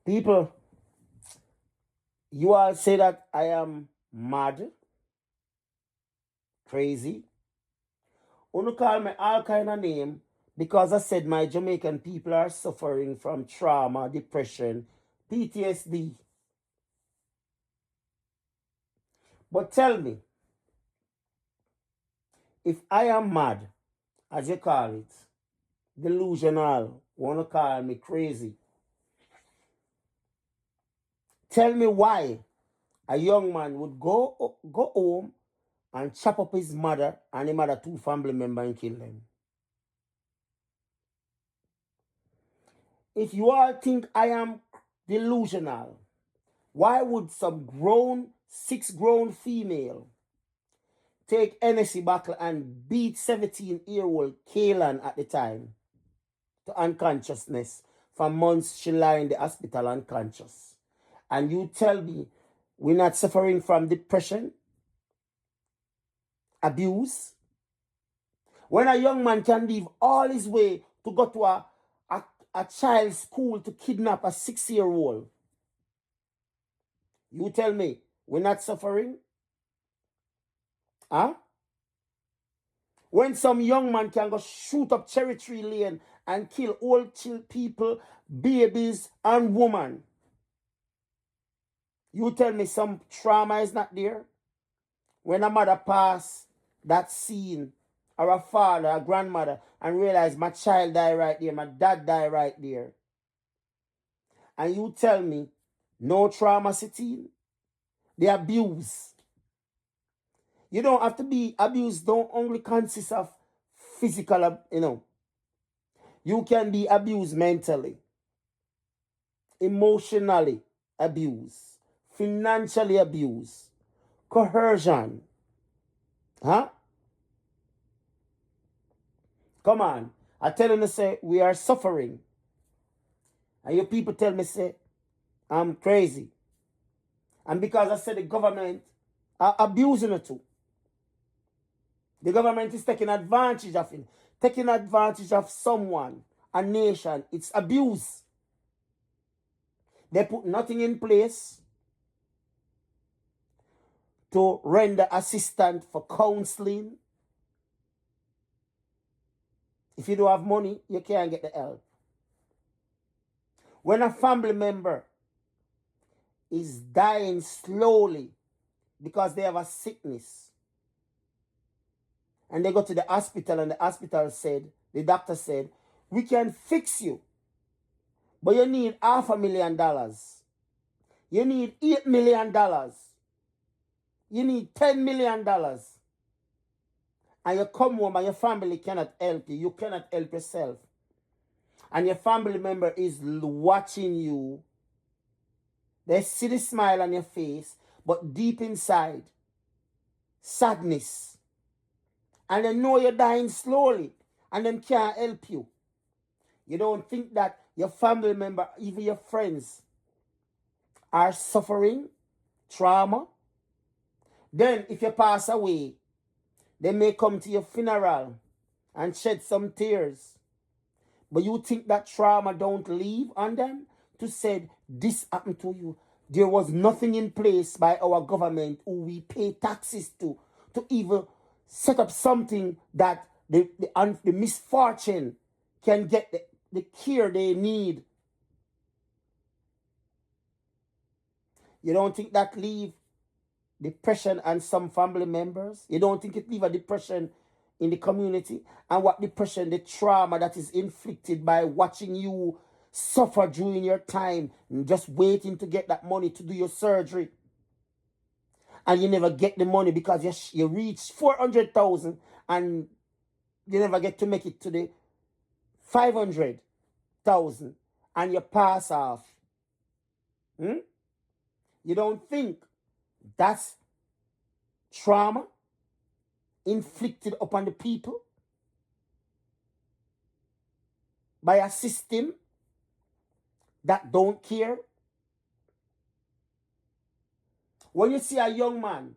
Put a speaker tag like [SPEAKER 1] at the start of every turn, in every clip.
[SPEAKER 1] People, you all say that I am mad, crazy. You call me all kind of name because I said my Jamaican people are suffering from trauma, depression, PTSD. But tell me, if I am mad, as you call it, delusional, wanna call me crazy, tell me why a young man would go home and chop up his mother and his mother two family member and kill them. If you all think I am delusional, why would some six grown female take Hennessy buckle and beat 17-year-old Kaylan at the time to unconsciousness? For months she lie in the hospital unconscious. And you tell me we're not suffering from depression, abuse? When a young man can leave all his way to go to a child's school to kidnap a 6-year-old, you tell me we're not suffering? Huh? When some young man can go shoot up Cherry Tree Lane and kill old people, babies, and women, you tell me some trauma is not there? When a mother pass that scene, or a father, a grandmother, and realize my child died right there, my dad died right there, and you tell me no trauma sitting, the abuse. You don't have to be abused, don't only consist of physical. You can be abused mentally, emotionally abused, financially abused, coercion. Huh? Come on. I tell them to say we are suffering. And your people tell me say I'm crazy. And because I said the government are abusing it too. The government is taking advantage of it. Taking advantage of someone, a nation. It's abuse. They put nothing in place to render assistance for counseling. If you don't have money, you can't get the help. When a family member is dying slowly because they have a sickness, and they go to the hospital and the doctor said, we can fix you, but you need $500,000. You need $8 million. You need $10 million. And you come home and your family cannot help you. You cannot help yourself. And your family member is watching you. They see the smile on your face, but deep inside, sadness. And they know you're dying slowly, and them can't help you. You don't think that your family member, even your friends, are suffering trauma? Then if you pass away, they may come to your funeral and shed some tears. But you think that trauma don't leave on them to say this happened to you. There was nothing in place by our government who we pay taxes to even set up something that the misfortune can get the care they need. You don't think that leave depression on some family members? You don't think it leave a depression in the community? And what depression? The trauma that is inflicted by watching you suffer during your time and just waiting to get that money to do your surgery. And you never get the money because you reach 400,000 and you never get to make it to the 500,000 and you pass off. You don't think that's trauma inflicted upon the people by a system that don't care? When you see a young man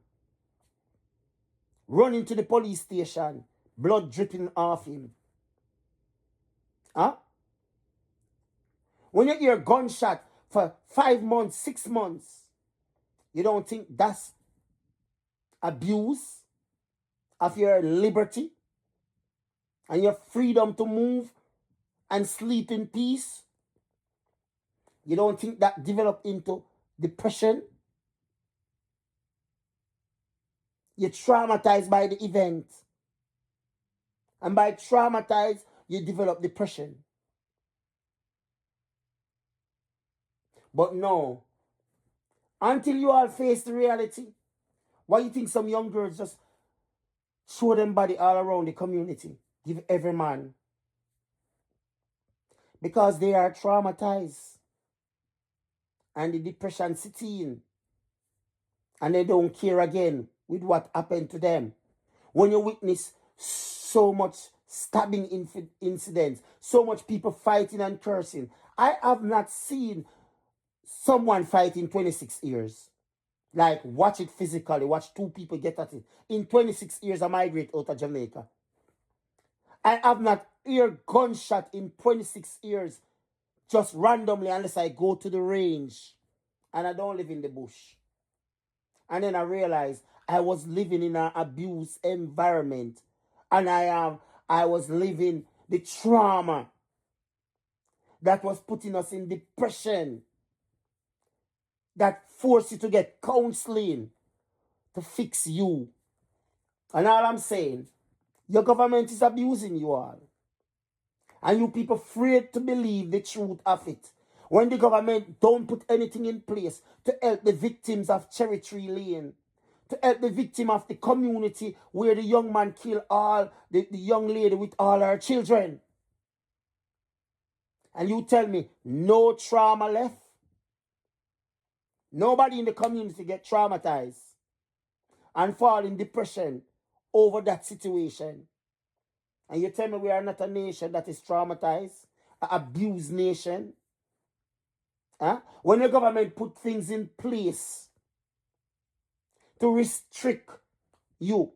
[SPEAKER 1] run into the police station, blood dripping off him, huh? When you hear gunshot for 5 months, 6 months. You don't think that's abuse of your liberty and your freedom to move and sleep in peace? You don't think that developed into depression? You're traumatized by the event. And by traumatized, you develop depression. But no, until you all face the reality, why you think some young girls just show them body all around the community? Give every man. Because they are traumatized. And the depression sits in. And they don't care again with what happened to them. When you witness so much stabbing incidents, so much people fighting and cursing. I have not seen someone fight in 26 years. Like, watch it physically. Watch two people get at it. In 26 years, I migrate out of Jamaica. I have not heard gunshot in 26 years just randomly unless I go to the range. And I don't live in the bush. And then I realized I was living in an abuse environment. And I was living the trauma that was putting us in depression. That forced you to get counseling to fix you. And all I'm saying, your government is abusing you all. And you people afraid to believe the truth of it. When the government don't put anything in place to help the victims of Cherry Tree Lane, to help the victim of the community where the young man killed all the young lady with all her children. And you tell me no trauma left? Nobody in the community get traumatized and fall in depression over that situation. And you tell me we are not a nation that is traumatized, an abused nation. Huh? When the government put things in place to restrict you,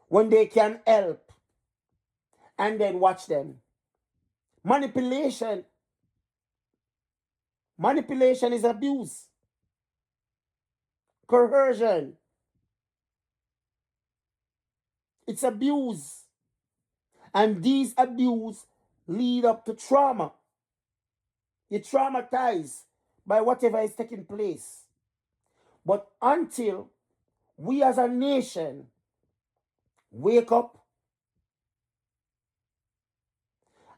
[SPEAKER 1] when they can help, and then watch them. Manipulation is abuse. Coercion, it's abuse. And these abuse lead up to trauma. You're traumatized by whatever is taking place. But until we as a nation wake up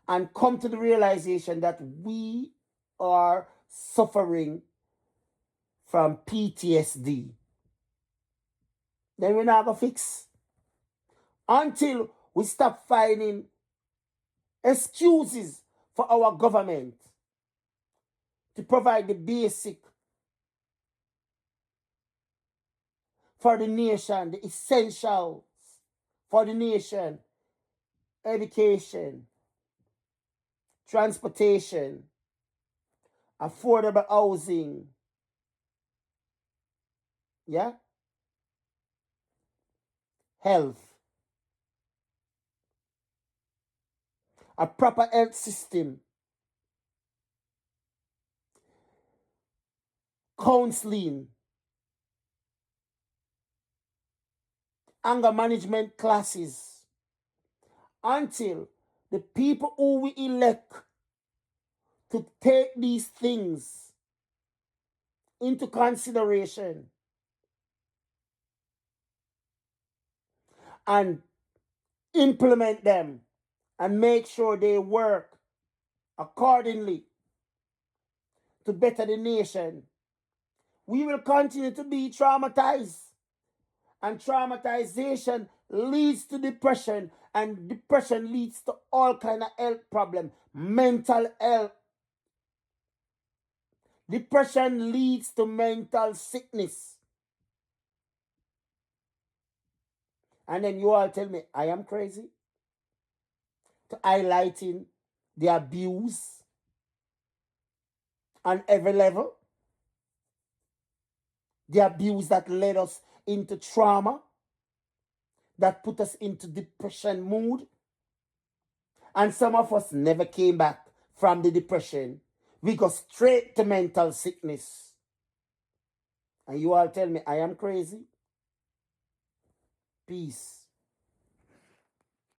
[SPEAKER 1] and come to the realization that we are suffering from PTSD, then we're not going to fix. Until we stop finding excuses for our government to provide the basic for the nation, the essentials for the nation: education, transportation, affordable housing, yeah, health, a proper health system, counseling, anger management classes, until the people who we elect to take these things into consideration and implement them and make sure they work accordingly to better the nation, we will continue to be traumatized. And traumatization leads to depression, and depression leads to all kind of health problems, mental health. Depression leads to mental sickness. And then you all tell me I am crazy to highlighting the abuse on every level, the abuse that led us into trauma, that put us into depression mood. And some of us never came back from the depression We go straight to mental sickness. And you all tell me I am crazy? Peace.